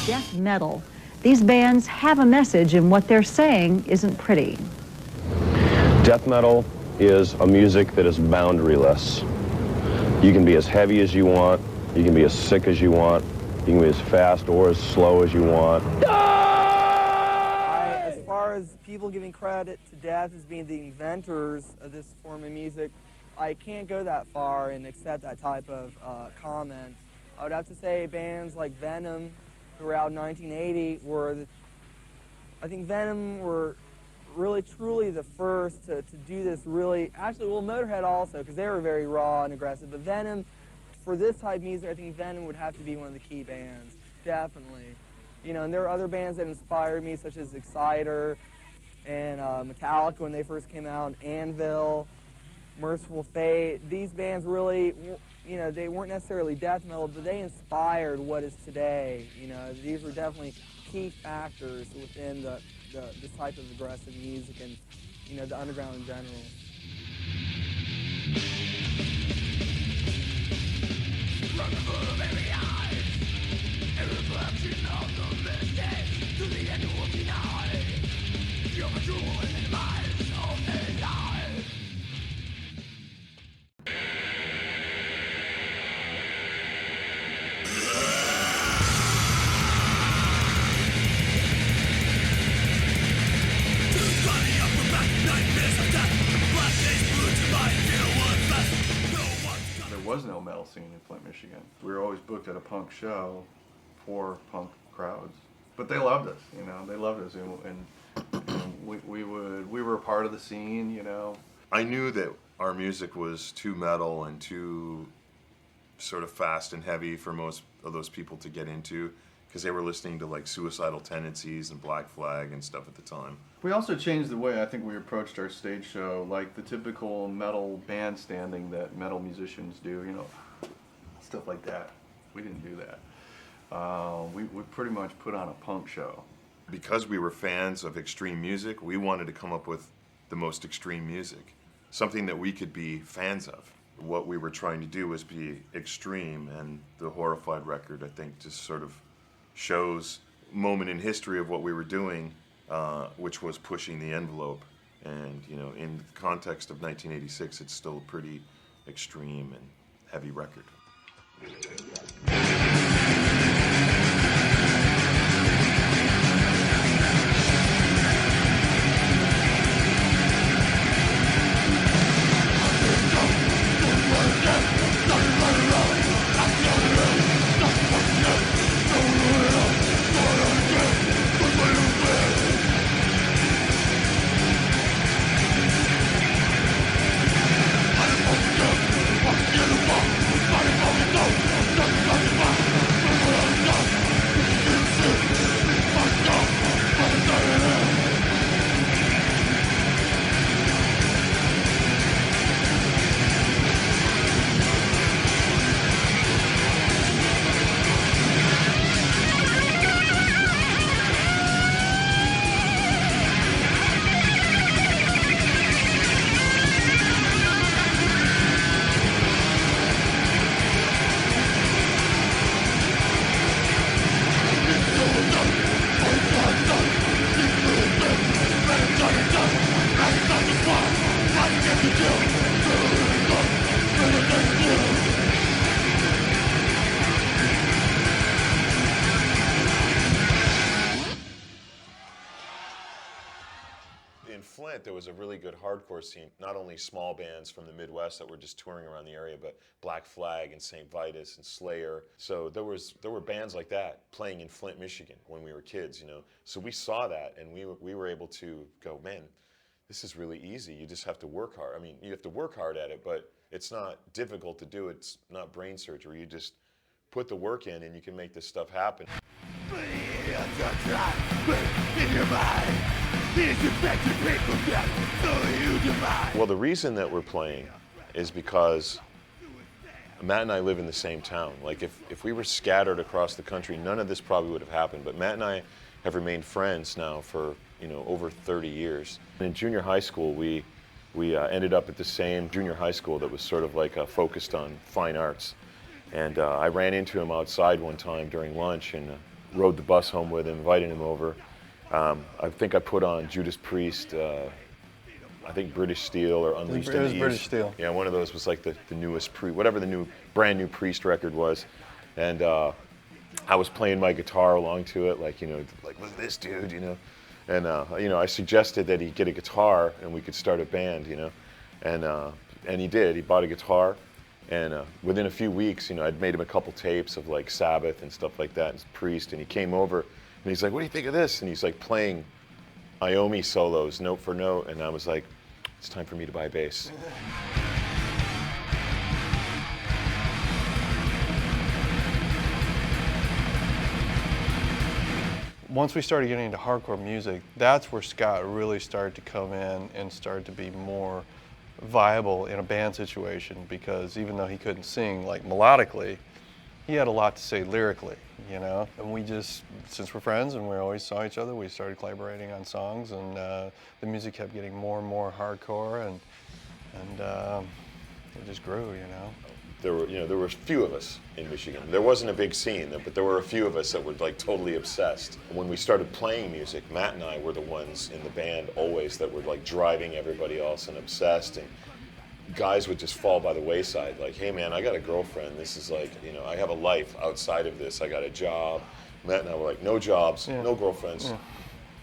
Death metal. These bands have a message, and what they're saying isn't pretty. Death metal is a music that is boundaryless. You can be as heavy as you want, you can be as sick as you want, you can be as fast or as slow as you want. As far as people giving credit to Death as being the inventors of this form of music, I can't go that far and accept that type of comment. I would have to say bands like Venom, who were out in 1980, I think Venom were really truly the first to do this really, actually, well, Motorhead also, because they were very raw and aggressive, but Venom, for this type of music, I think Venom would have to be one of the key bands, definitely. You know, and there are other bands that inspired me, such as Exciter and Metallica when they first came out, Anvil, Merciful Fate. These bands really, you know, they weren't necessarily death metal, but they inspired what is today. You know, these were definitely key factors within this type of aggressive music and, you know, the underground in general. There was no metal scene in Flint, Michigan. We were always booked at a punk show for punk crowds, but they loved us. You know, they loved us, and we were a part of the scene. You know, I knew that our music was too metal and too sort of fast and heavy for most of those people to get into, because they were listening to like Suicidal Tendencies and Black Flag and stuff at the time. we also changed the way I think we approached our stage show, like the typical metal bandstanding that metal musicians do. You know, stuff like that. We didn't do that. We pretty much put on a punk show. Because we were fans of extreme music, we wanted to come up with the most extreme music, something that we could be fans of. What we were trying to do was be extreme, and the Horrified record, I think, just sort of shows a moment in history of what we were doing, which was pushing the envelope. And, you know, in the context of 1986, it's still a pretty extreme and heavy record. Fuck was a really good hardcore scene, not only small bands from the Midwest that were just touring around the area, but Black Flag and St. Vitus and Slayer. So there were bands like that playing in Flint, Michigan when we were kids, you know. So we saw that, and we were able to go, man, this is really easy. You just have to work hard. I mean, you have to work hard at it, but it's not difficult to do. It's not brain surgery. You just put the work in and you can make this stuff happen. Well, the reason that we're playing is because Matt and I live in the same town. Like if we were scattered across the country, none of this probably would have happened. But Matt and I have remained friends now for, you know, over 30 years. In junior high school, we ended up at the same junior high school that was sort of like focused on fine arts. And I ran into him outside one time during lunch and rode the bus home with him, invited him over. I think I put on Judas Priest, I think British Steel or Unleashed in the East. British Steel. Yeah, one of those was like the newest whatever the brand new Priest record was. And I was playing my guitar along to it, like, you know, like, look at this dude, you know. And, you know, I suggested that he get a guitar and we could start a band, you know. And he did. He bought a guitar. And within a few weeks, you know, I'd made him a couple tapes of like Sabbath and stuff like that, and Priest. And he came over and he's like, what do you think of this? And he's like playing Iommi solos, note for note. And I was like, it's time for me to buy a bass. Once we started getting into hardcore music, that's where Scott really started to come in and started to be more viable in a band situation, because even though he couldn't sing like melodically, he had a lot to say lyrically, you know. And we just, since we're friends and we always saw each other, we started collaborating on songs, and the music kept getting more and more hardcore, and it just grew, you know. There were a few of us in Michigan. There wasn't a big scene, but there were a few of us that were like totally obsessed. When we started playing music, Matt and I were the ones in the band always that were like driving everybody else and obsessed, and guys would just fall by the wayside. Like, hey man, I got a girlfriend. This is like, you know, I have a life outside of this. I got a job. Matt and I were like, no jobs, no girlfriends,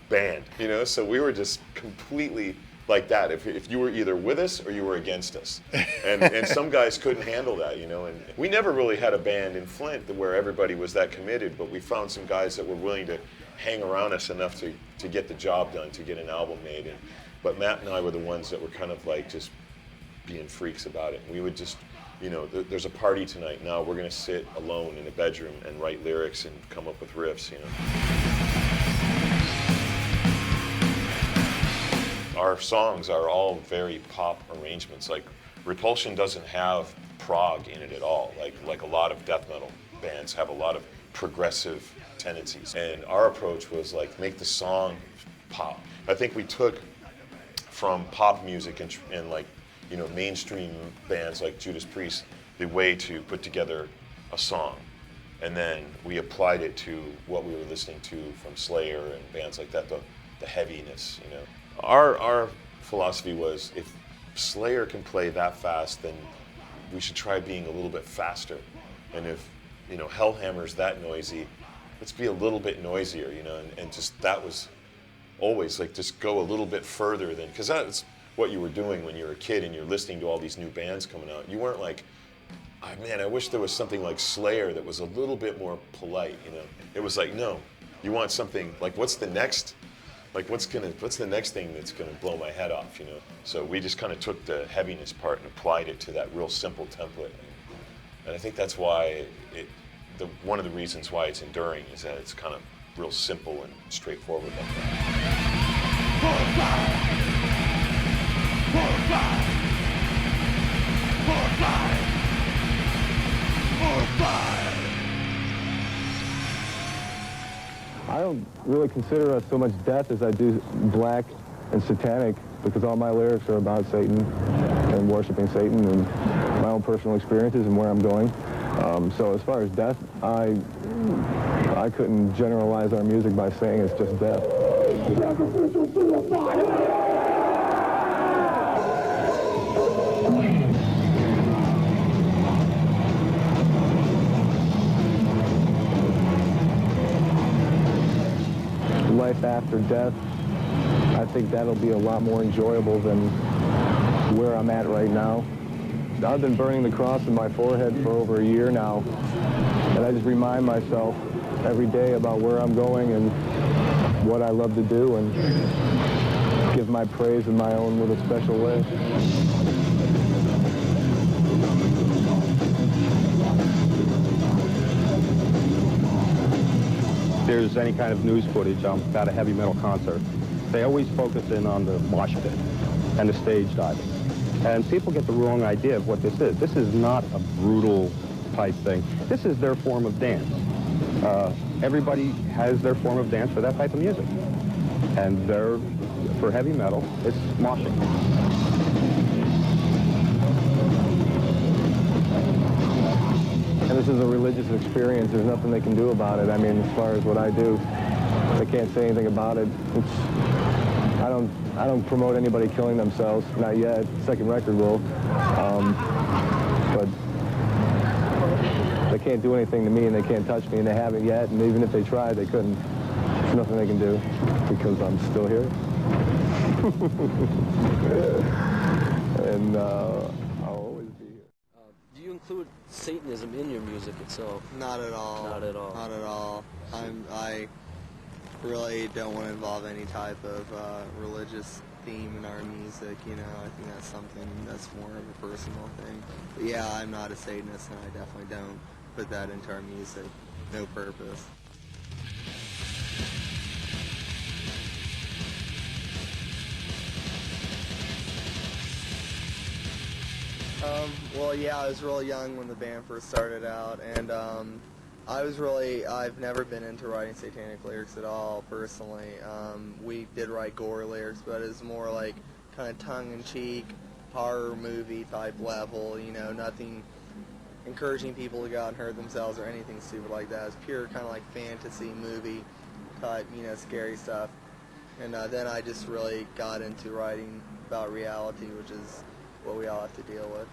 band, you know? So we were just completely like that. If you were either with us or you were against us. And some guys couldn't handle that, you know. And we never really had a band in Flint where everybody was that committed, but we found some guys that were willing to hang around us enough to get the job done, to get an album made. But Matt and I were the ones that were kind of like just being freaks about it. We would just, you know, there's a party tonight. Now we're going to sit alone in a bedroom and write lyrics and come up with riffs, you know. Our songs are all very pop arrangements. Like Repulsion doesn't have prog in it at all. Like a lot of death metal bands have a lot of progressive tendencies. And our approach was like make the song pop. I think we took from pop music and like, you know, mainstream bands like Judas Priest the way to put together a song. And then we applied it to what we were listening to from Slayer and bands like that, the heaviness, you know. Our philosophy was, if Slayer can play that fast, then we should try being a little bit faster. And if, you know, Hellhammer's that noisy, let's be a little bit noisier, you know. And just that was always like, just go a little bit further than, because that's what you were doing when you were a kid and you're listening to all these new bands coming out. You weren't like, oh, man, I wish there was something like Slayer that was a little bit more polite, you know. It was like, no, you want something like, what's the next thing that's gonna blow my head off, you know? So we just kind of took the heaviness part and applied it to that real simple template. And I think that's why one of the reasons why it's enduring is that it's kind of real simple and straightforward like that. I don't really consider us so much death as I do black and satanic, because all my lyrics are about Satan and worshiping Satan and my own personal experiences and where I'm going. So as far as death, I couldn't generalize our music by saying it's just death. Life after death, I think that'll be a lot more enjoyable than where I'm at right now. I've been burning the cross in my forehead for over a year now, and I just remind myself every day about where I'm going and what I love to do, and give my praise in my own little special way. If there's any kind of news footage about a heavy metal concert, they always focus in on the mosh pit and the stage diving. And people get the wrong idea of what this is. This is not a brutal type thing. This is their form of dance. Everybody has their form of dance for that type of music. And for heavy metal, it's moshing. And this is a religious experience. There's nothing they can do about it. I mean, as far as what I do, they can't say anything about it. I don't promote anybody killing themselves, not yet. Second record will. But they can't do anything to me, and they can't touch me, and they haven't yet. And even if they tried, they couldn't. There's nothing they can do because I'm still here. And I'll always be here. Do you include Satanism in your music itself? Not at all. Not at all. Not at all. I really don't want to involve any type of religious theme in our music, you know. I think that's something that's more of a personal thing. But yeah, I'm not a Satanist, and I definitely don't put that into our music. No purpose. Well, yeah, I was really young when the band first started out, and I've never been into writing satanic lyrics at all, personally. We did write gore lyrics, but it's more like kind of tongue-in-cheek, horror movie type level, you know, nothing encouraging people to go out and hurt themselves or anything stupid like that. It's pure kind of like fantasy movie type, you know, scary stuff. And then I just really got into writing about reality, which is what we all have to deal with.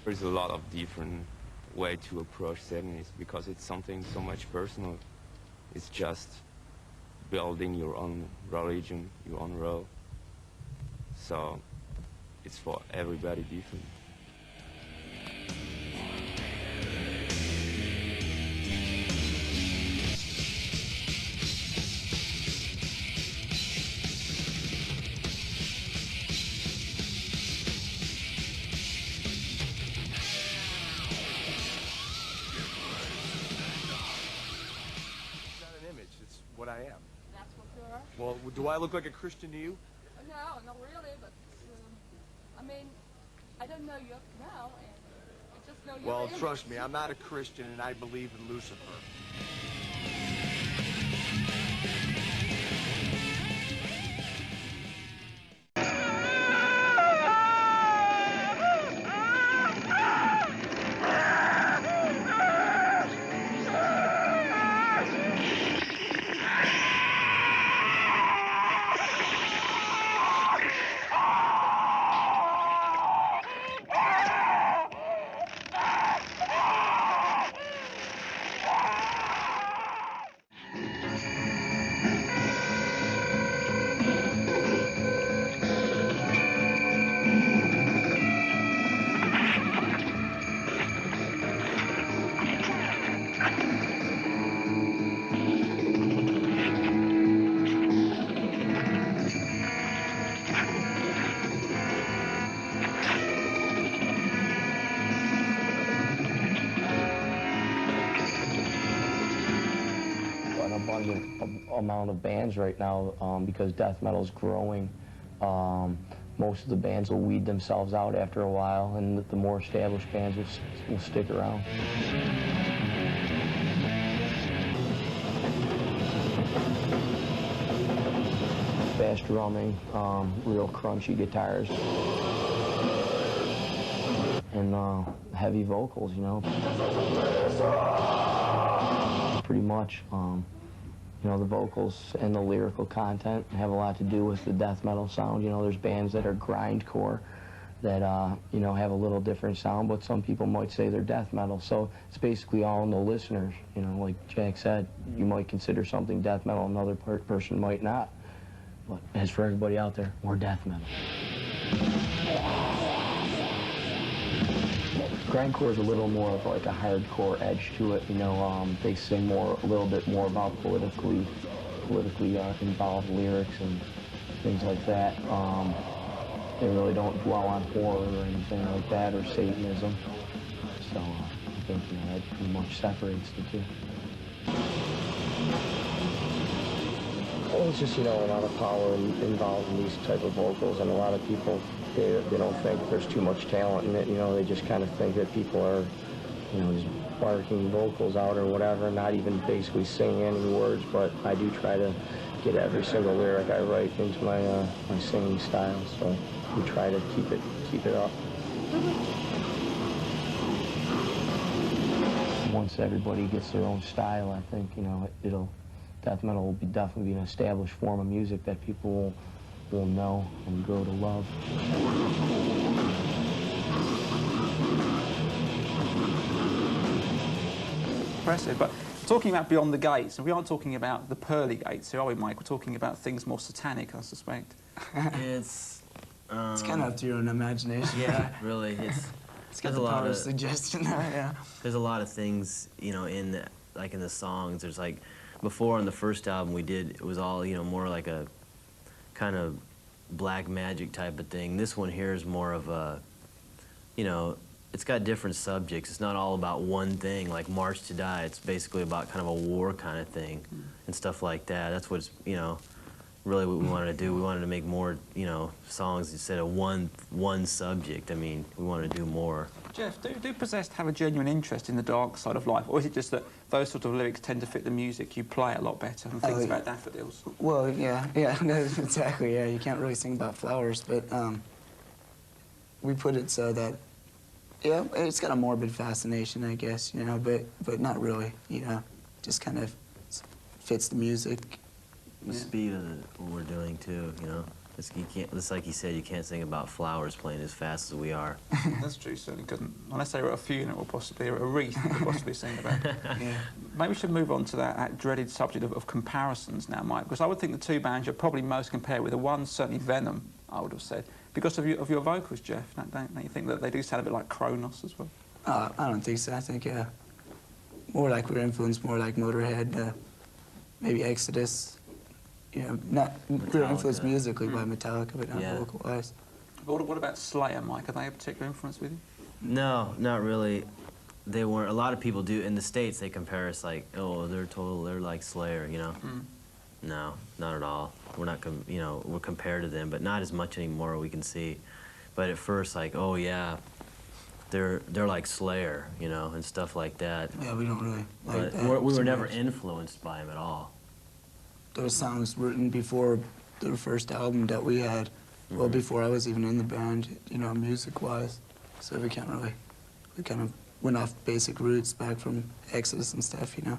There's a lot of different way to approach Satanism because it's something so much personal. It's just building your own religion, your own role. So it's for everybody different. What I am. That's what you are? Well, do I look like a Christian to you? No, not really, but I mean, I don't know you up now, and I just know you. Well, trust me, I'm not a Christian, and I believe in Lucifer. Amount of bands right now because death metal is growing. Most of the bands will weed themselves out after a while, and the more established bands will stick around. Fast drumming, real crunchy guitars. and heavy vocals, you know. Pretty much, you know, the vocals and the lyrical content have a lot to do with the death metal sound. You know, there's bands that are grindcore that, you know, have a little different sound, but some people might say they're death metal. So it's basically all in the listeners. You know, like Jack said, you might consider something death metal, another person might not. But as for everybody out there, we're death metal. Grindcore is a little more of like a hardcore edge to it, you know. They sing a little bit more about politically involved lyrics and things like that. They really don't dwell on horror or anything like that, or Satanism. So I think, you know, that pretty much separates the two. It's just, you know, a lot of power involved in these type of vocals, and a lot of people, they don't think there's too much talent in it. You know, they just kind of think that people are, you know, just barking vocals out or whatever, not even basically singing any words. But I do try to get every single lyric I write into my my singing style. So we try to keep it up. Once everybody gets their own style, I think, you know, death metal will definitely be an established form of music that people will know and grow to love. Impressive, but talking about Beyond the Gates, and we aren't talking about the pearly gates here, are we, Mike? We're talking about things more satanic, I suspect. It's kind of up to your own imagination. Yeah, really. It's got the power of suggestion there, yeah. There's a lot of things, you know, in the songs. There's like, before on the first album we did, it was all, you know, more like a kind of black magic type of thing. This one here is more of a, you know, it's got different subjects. It's not all about one thing, like March to Die. It's basically about kind of a war kind of thing and stuff like that. That's what's, you know, really what we wanted to do. We wanted to make more, you know, songs instead of one subject. I mean, we wanted to do more. Jeff, do Possessed have a genuine interest in the dark side of life, or is it just that those sort of lyrics tend to fit the music, you play a lot better, and things about daffodils? Well, yeah, no, exactly, yeah. You can't really sing about flowers, but we put it so that, yeah, it's got a morbid fascination, I guess, you know, but not really, you know, just kind of fits the music. The speed of what we're doing too, you know. It's like he said, you can't sing about flowers playing as fast as we are. That's true, certainly couldn't. Unless they were at a funeral, or possibly at a wreath, you could possibly sing about it. Yeah. Maybe we should move on to that dreaded subject of comparisons now, Mike, because I would think the two bands you're probably most compared with, the one certainly Venom, I would have said, because of your vocals, Jeff. Don't you think that they do sound a bit like Kronos as well? I don't think so. I think more like we're influenced more like Motorhead, maybe Exodus. You know, not real influenced musically by Metallica, but not vocal-wise. But what about Slayer, Mike? Are they a particular influence with you? No, not really. They weren't. A lot of people do in the States. They compare us like, oh, they're like Slayer, you know. No, not at all. We're not, you know, we're compared to them, but not as much anymore. We can see, but at first, like, oh yeah, they're like Slayer, you know, and stuff like that. Yeah, we don't really like that. But we were never influenced by them at all. Those songs written before the first album that we had, well, before I was even in the band, you know, music-wise. So we kind of went off basic roots back from Exodus and stuff, you know.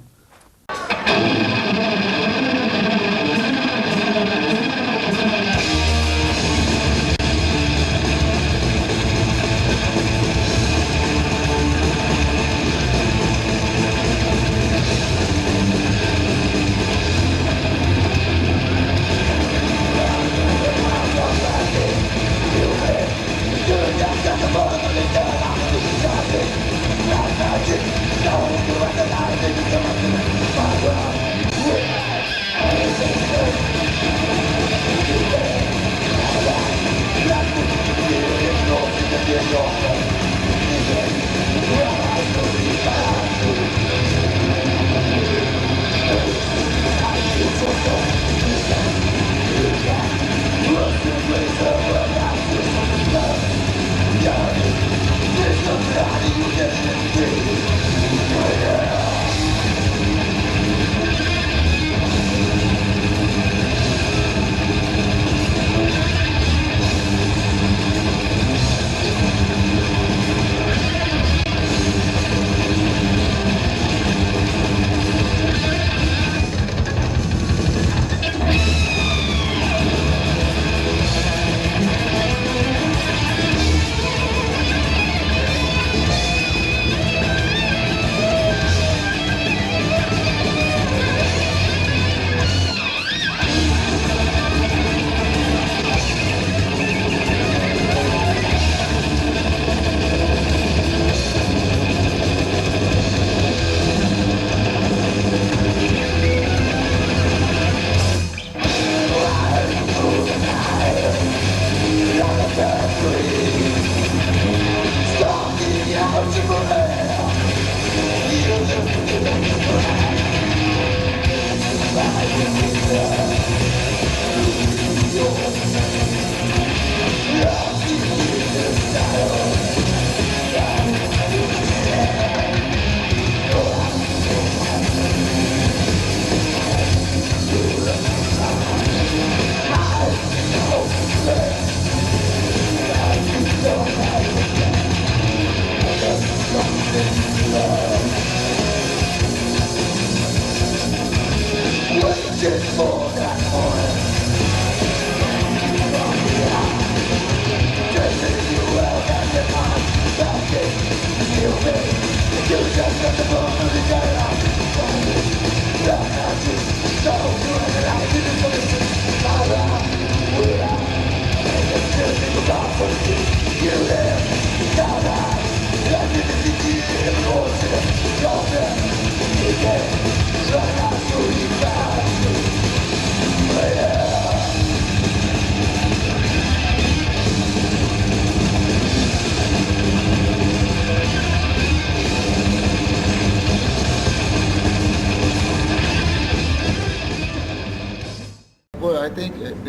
Don't you recognize it?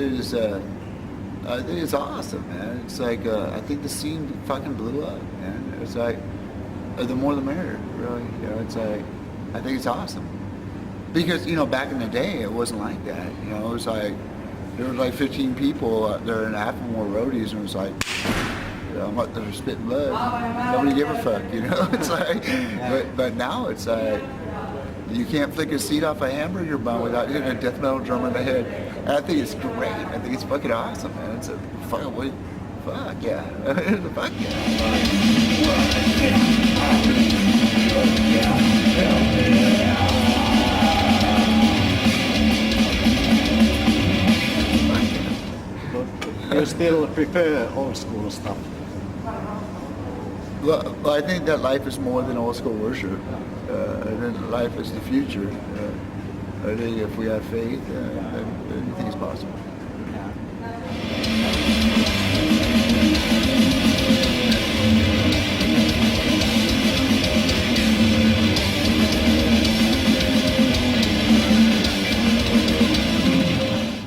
is, I think it's awesome, man. It's like, I think the scene fucking blew up, man. It's like, the more the merrier, really. You know, it's like, I think it's awesome. Because, you know, back in the day, it wasn't like that. You know, it was like, there was like 15 people there and half of them were roadies, and it was like, you know, they're spitting blood. Nobody give a fuck, you know? It's like, but now it's like, you can't flick a seed off a hamburger bun without hitting a death metal drum in the head. And I think it's great. I think it's fucking awesome, man. It's a fucking, fuck yeah. Fuck But you still prefer old school stuff? Well, I think that life is more than old school worship. I think life is the future. I think if we have faith, then anything is possible.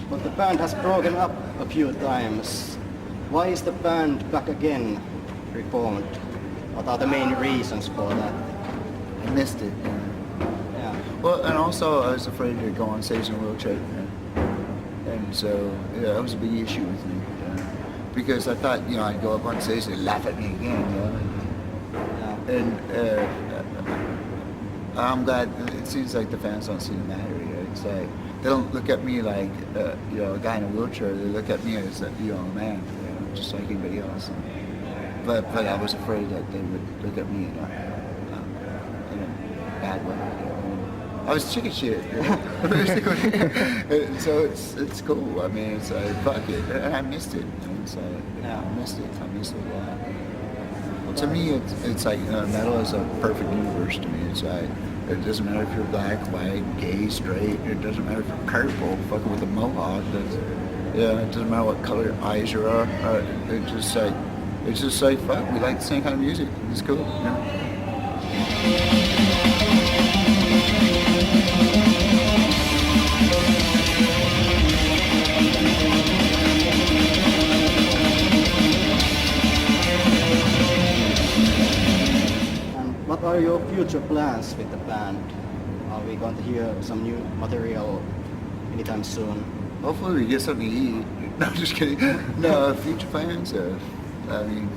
But the band has broken up a few times. Why is the band back again, reformed? What are the main reasons for that? I missed it. Yeah. Well, and also I was afraid to go on stage in a wheelchair, and so yeah, that was a big issue with me because I thought, you know, I'd go up on stage and laugh at me again, you know. And I'm glad. It seems like the fans don't see the matter. It's like they don't look at me like you know, a guy in a wheelchair. They look at me as a young man, you know, just like anybody else. But I was afraid that they would look at me in a bad way. I was chicken shit. You know? So it's cool. I mean, it's like, fuck it. And I missed it. It's like, I missed it. I missed it a lot. Well, to me, it's like metal is a perfect universe to me. It's like, it doesn't matter if you're black, white, gay, straight. It doesn't matter if you're purple, fucking with a mohawk. Yeah, it doesn't matter what color your eyes you are. It's just like, fuck, we like the same kind of music. It's cool, you know? And what are your future plans with the band? Are we going to hear some new material anytime soon? Hopefully we get something to eat. No, I'm just kidding. No, future plans, I mean,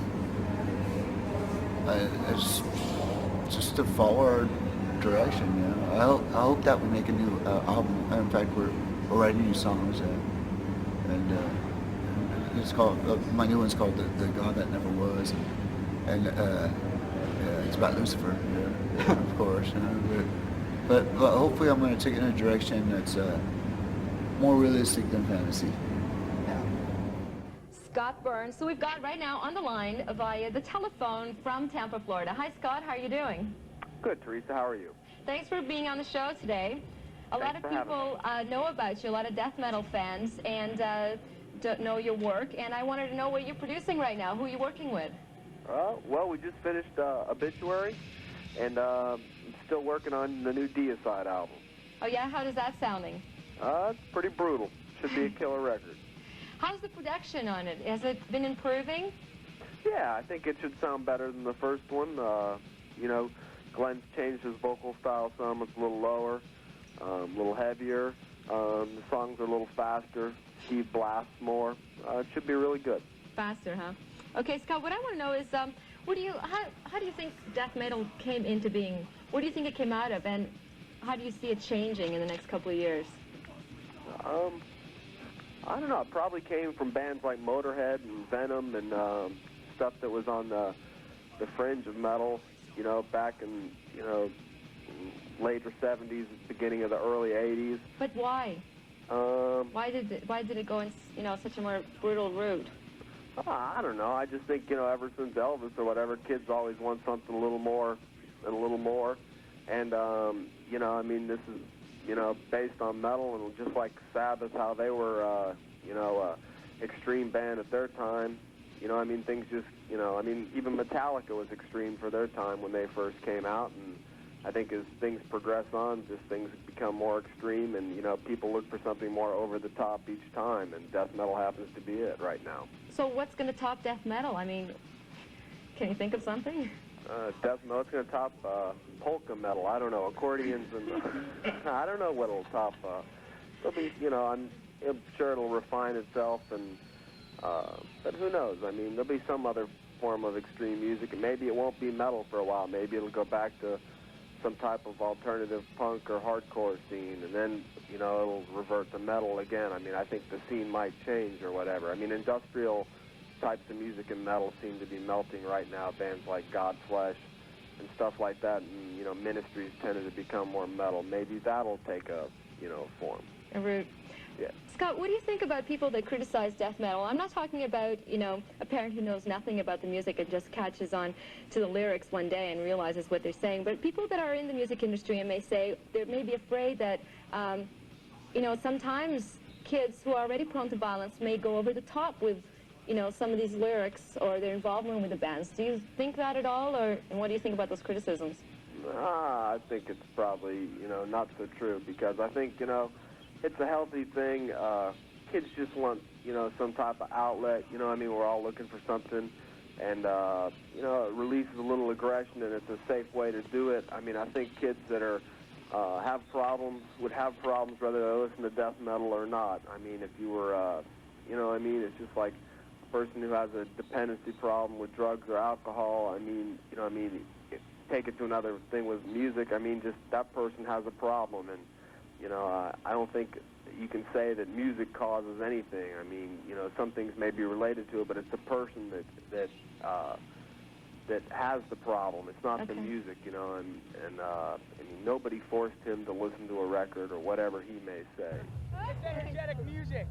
it's just to follow our direction, you know. I hope that we make a new album. In fact, we're writing new songs, and it's called, my new one's called The God That Never Was, and it's about Lucifer, of course. You know, but hopefully I'm going to take it in a direction that's more realistic than fantasy. Scott Burns, who we've got right now on the line via the telephone from Tampa, Florida. Hi, Scott. How are you doing? Good, Teresa. How are you? Thanks for being on the show today. A lot of people know about you, a lot of death metal fans, and don't know your work. And I wanted to know what you're producing right now. Who are you working with? Well, we just finished Obituary, and I'm still working on the new Deicide album. Oh, yeah? How does that sounding? It's pretty brutal. Should be a killer record. How's the production on it? Has it been improving? Yeah, I think it should sound better than the first one. You know, Glenn's changed his vocal style some. It's a little lower, a little heavier. The songs are a little faster. Steve blasts more. It should be really good. Faster, huh? Okay, Scott, what I want to know is, how do you think death metal came into being? Where do you think it came out of, and how do you see it changing in the next couple of years? I don't know. It probably came from bands like Motorhead and Venom and stuff that was on the fringe of metal, you know, back in, you know, later 70s, beginning of the early 80s. But why? Why did it go in, you know, such a more brutal route? I don't know. I just think, you know, ever since Elvis or whatever, kids always want something a little more and a little more. And, you know, I mean, this is, you know, based on metal, and just like Sabbath, how they were, you know, extreme band at their time. You know, I mean, things just, you know, I mean, even Metallica was extreme for their time when they first came out, and I think as things progress on, just things become more extreme, and you know, people look for something more over the top each time, and death metal happens to be it right now. So what's going to top death metal? I mean, can you think of something? Death metal, it's going to top polka metal. I don't know, accordions and I don't know what it'll top. It'll be, you know, I'm sure it'll refine itself, and but who knows? I mean, there'll be some other form of extreme music, and maybe it won't be metal for a while. Maybe it'll go back to some type of alternative punk or hardcore scene, and then, you know, it'll revert to metal again. I mean, I think the scene might change or whatever. I mean, industrial types of music and metal seem to be melting right now. Bands like Godflesh and stuff like that, and, you know, Ministries tended to become more metal. Maybe that'll take a, you know, form. A root. Yeah. Scott, what do you think about people that criticize death metal? I'm not talking about, you know, a parent who knows nothing about the music and just catches on to the lyrics one day and realizes what they're saying, but people that are in the music industry and may say, they may be afraid that, you know, sometimes kids who are already prone to violence may go over the top with, you know, some of these lyrics or their involvement with the bands. Do you think that at all, or and what do you think about those criticisms? I think it's probably, you know, not so true, because I think, you know, it's a healthy thing. Kids just want, you know, some type of outlet. You know what I mean? We're all looking for something. And, you know, it releases a little aggression, and it's a safe way to do it. I mean, I think kids that are have problems would have problems whether they listen to death metal or not. I mean, if you were, you know what I mean? It's just like a person who has a dependency problem with drugs or alcohol. I mean, you know what I mean? Take it to another thing with music. I mean, just that person has a problem, and you know, I don't think you can say that music causes anything. I mean, you know, some things may be related to it, but it's the person that has the problem. It's not the music, you know, and I mean, nobody forced him to listen to a record or whatever he may say. It's energetic music.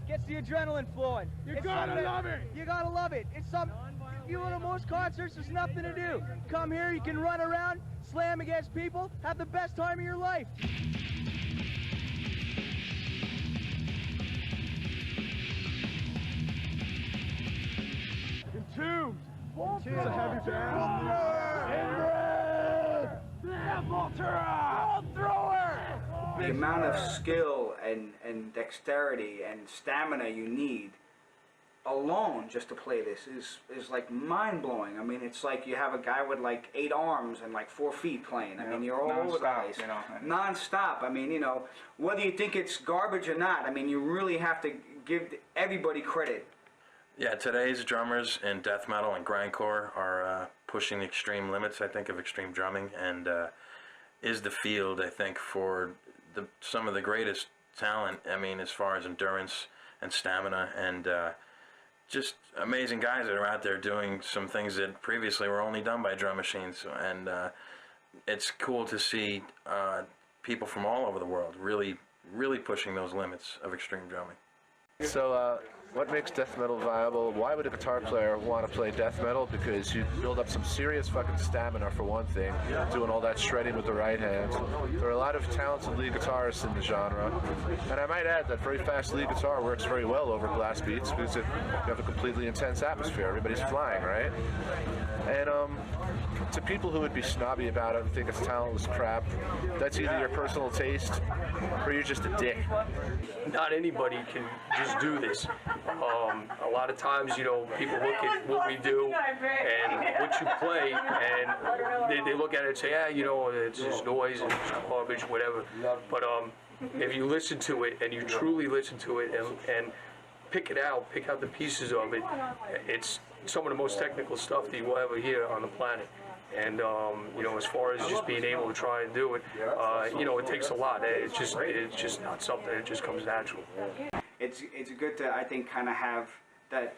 Gets the adrenaline flowing. You gotta love it. You gotta love it. It's some. You go to most concerts, there's nothing to do. Come here, you can run around, slam against people, have the best time of your life. Entombed. It's a heavy band. The amount of skill and dexterity and stamina you need alone just to play this is like mind-blowing. I mean, it's like you have a guy with like 8 arms and like 4 feet playing. I mean, you're all over the place. You know. Non-stop. I mean, you know, whether you think it's garbage or not, I mean, you really have to give everybody credit. Yeah, today's drummers in death metal and grindcore are pushing the extreme limits, I think, of extreme drumming, and is the field, I think, for some of the greatest talent, I mean, as far as endurance and stamina, and just amazing guys that are out there doing some things that previously were only done by drum machines, and it's cool to see people from all over the world really pushing those limits of extreme drumming. So what makes death metal viable? Why would a guitar player want to play death metal? Because you build up some serious fucking stamina, for one thing, doing all that shredding with the right hand. There are a lot of talented lead guitarists in the genre, and I might add that very fast lead guitar works very well over blast beats because you have a completely intense atmosphere. Everybody's flying, right? And to people who would be snobby about it and think it's talentless crap, that's either your personal taste or you're just a dick. Not anybody can just do this. A lot of times, you know, people look at what we do and what you play, and they look at it and say, yeah, you know, it's just noise and it's garbage, whatever. But if you listen to it and you truly listen to it and pick out the pieces of it, it's some of the most technical stuff that you will ever hear on the planet. And you know, as far as just being able to try and do it, you know, it takes a lot. It's just not something that just comes natural. It's good to, I think, kind of have that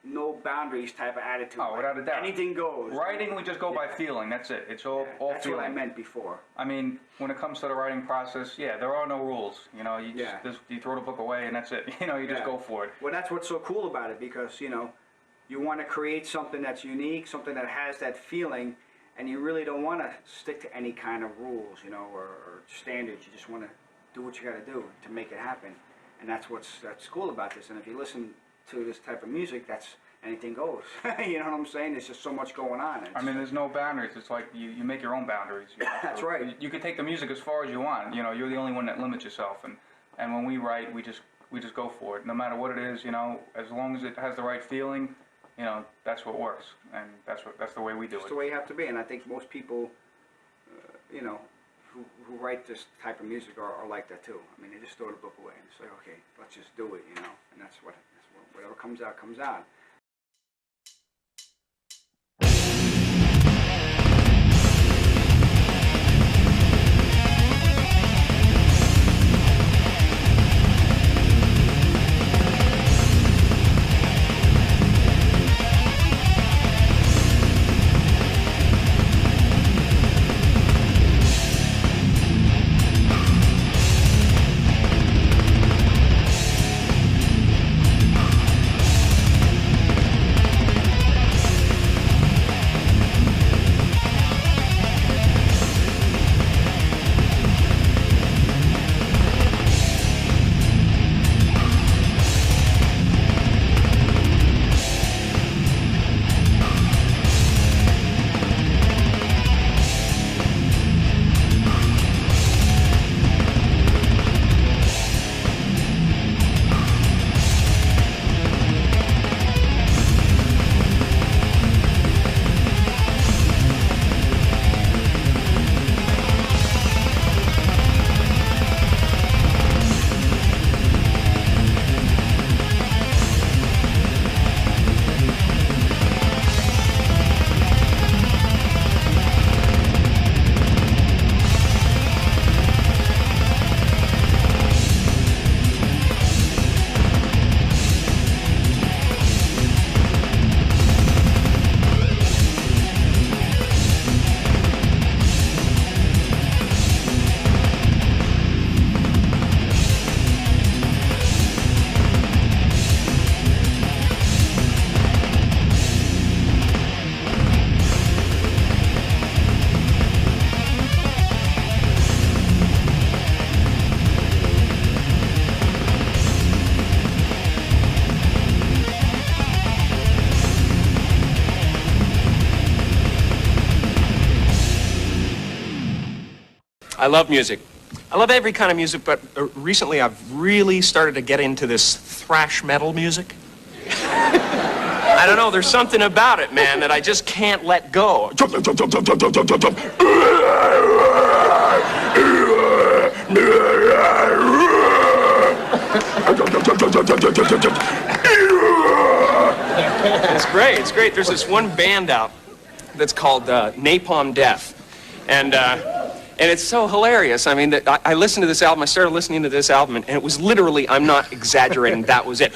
no boundaries type of attitude. Oh, without a doubt. Anything goes. Writing, we just go by feeling. That's it. It's all That's feeling. what I meant before. I mean, when it comes to the writing process, yeah, there are no rules. You know, you you throw the book away and that's it. You know, you just go for it. Well, that's what's so cool about it, because, you know, you want to create something that's unique, something that has that feeling, and you really don't want to stick to any kind of rules, you know, or standards. You just want to do what you got to do to make it happen. And that's what's cool about this. And if you listen to this type of music, that's anything goes. You know what I'm saying? There's just so much going on. I mean, there's no boundaries. It's like you make your own boundaries. You know? That's right. You can take the music as far as you want. You know, you're the only one that limits yourself. And when we write, we just go for it. No matter what it is, you know, as long as it has the right feeling, you know, that's what works. And that's the way we do it. That's the way you have to be. And I think most people, you know, who write this type of music are like that too. I mean, they just throw the book away and say, okay, let's just do it, you know. And that's whatever comes out, comes out. I love music. I love every kind of music, but recently I've really started to get into this thrash metal music. I don't know, there's something about it, man, that I just can't let go. It's great, it's great. There's this one band out that's called Napalm Death. And it's so hilarious. I mean, I listened to this album, I started listening to this album, and it was literally, I'm not exaggerating, that was it.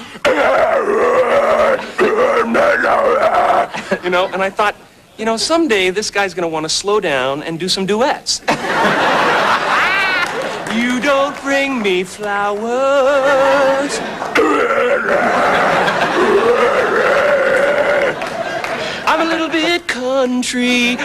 You know, and I thought, you know, someday this guy's gonna want to slow down and do some duets. You don't bring me flowers. I'm a little bit country.